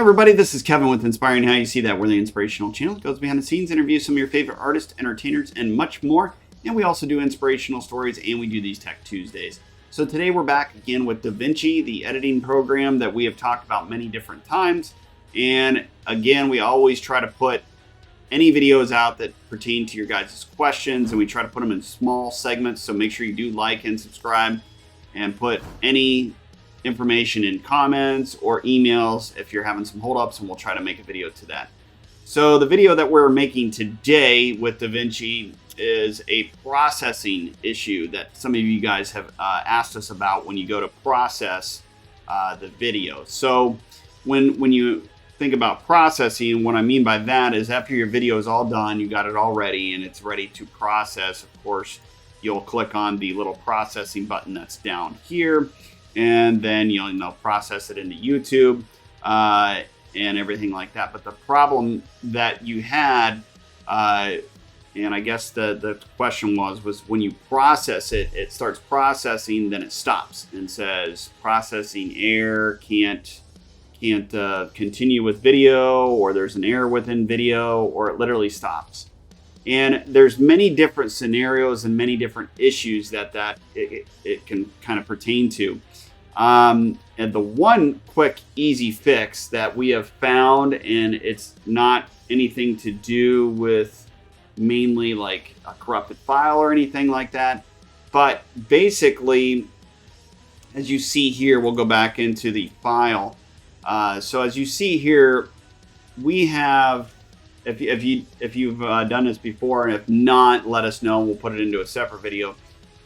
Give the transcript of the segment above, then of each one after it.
everybody, this is Kevin with Inspiring How You See That. We're the inspirational channel that goes behind the scenes, interviews some of your favorite artists, entertainers, and much more. And we also do inspirational stories, and we do these Tech Tuesdays. So today we're back again with DaVinci, the editing program that we have talked about many different times. And again, we always try to put any videos out that pertain to your guys' questions, and we try to put them in small segments. So make sure you do like and subscribe and put any information in comments or emails if you're having some holdups, and we'll try to make a video to that. So the video that we're making today with DaVinci is a processing issue that some of you guys have asked us about when you go to process the video. So when you think about processing, what I mean by that is after your video is all done, you got it all ready and it's ready to process, of course, you'll click on the little processing button that's down here, and then you'll process it into YouTube and everything like that. But the problem that you had, and I guess the question was when you process it, it starts processing, then it stops and says processing error, can't continue with video, or there's an error within video, or it literally stops. And there's many different scenarios and many different issues that it can kind of pertain to. And the one quick, easy fix that we have found, and it's not anything to do with mainly like a corrupted file or anything like that, but basically, as you see here, we'll go back into the file. So as you see here, we have, if you've done this before, and if not, let us know. We'll put it into a separate video.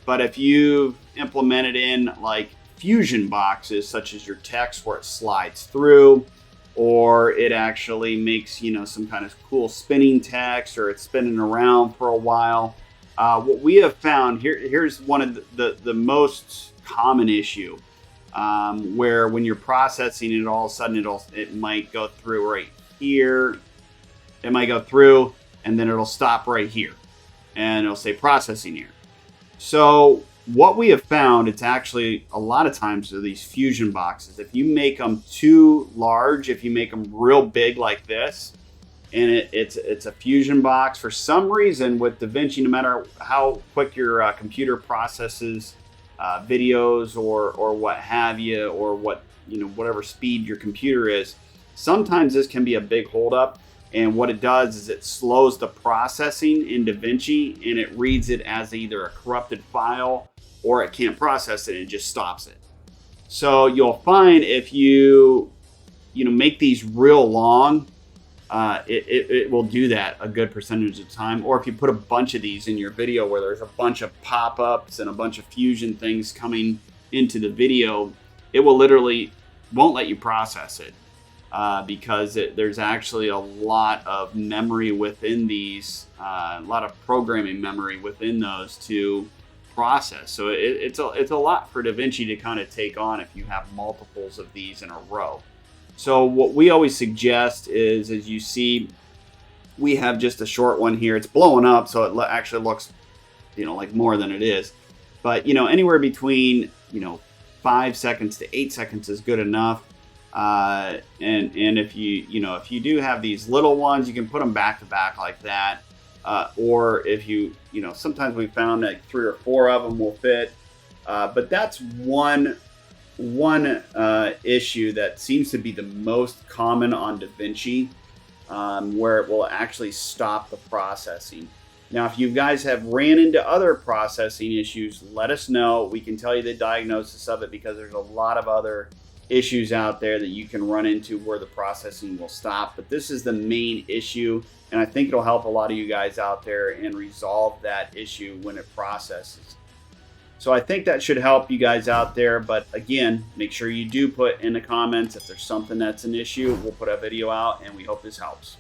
But if you've implemented in like fusion boxes, such as your text where it slides through, or it actually makes some kind of cool spinning text, or it's spinning around for a while, what we have found here's one of the most common issue, where when you're processing it, all of a sudden it might go through right here. It might go through and then it'll stop right here and it'll say processing here. So what we have found, it's actually a lot of times are these fusion boxes. If you make them too large, if you make them real big like this, and it's a fusion box, for some reason with DaVinci, no matter how quick your computer processes videos or what have you, or whatever speed your computer is, sometimes this can be a big holdup. And what it does is it slows the processing in DaVinci, and it reads it as either a corrupted file, or it can't process it and it just stops it. So you'll find if you make these real long, it will do that a good percentage of the time. Or if you put a bunch of these in your video where there's a bunch of pop-ups and a bunch of fusion things coming into the video, it will literally won't let you process it. Because there's actually a lot of memory within these, a lot of programming memory within those to process. So it's a lot for DaVinci to kind of take on if you have multiples of these in a row. So what we always suggest is, as you see, we have just a short one here. It's blowing up, so it actually looks, like more than it is. But anywhere between 5 seconds to 8 seconds is good enough. And if you do have these little ones, you can put them back to back like that. Or if sometimes we found that 3 or 4 of them will fit. But that's one issue that seems to be the most common on DaVinci, where it will actually stop the processing. Now, if you guys have ran into other processing issues, let us know. We can tell you the diagnosis of it, because there's a lot of other issues out there that you can run into where the processing will stop. But this is the main issue, and I think it'll help a lot of you guys out there and resolve that issue when it processes. So I think that should help you guys out there. But again, make sure you do put in the comments if there's something that's an issue. We'll put a video out, and we hope this helps.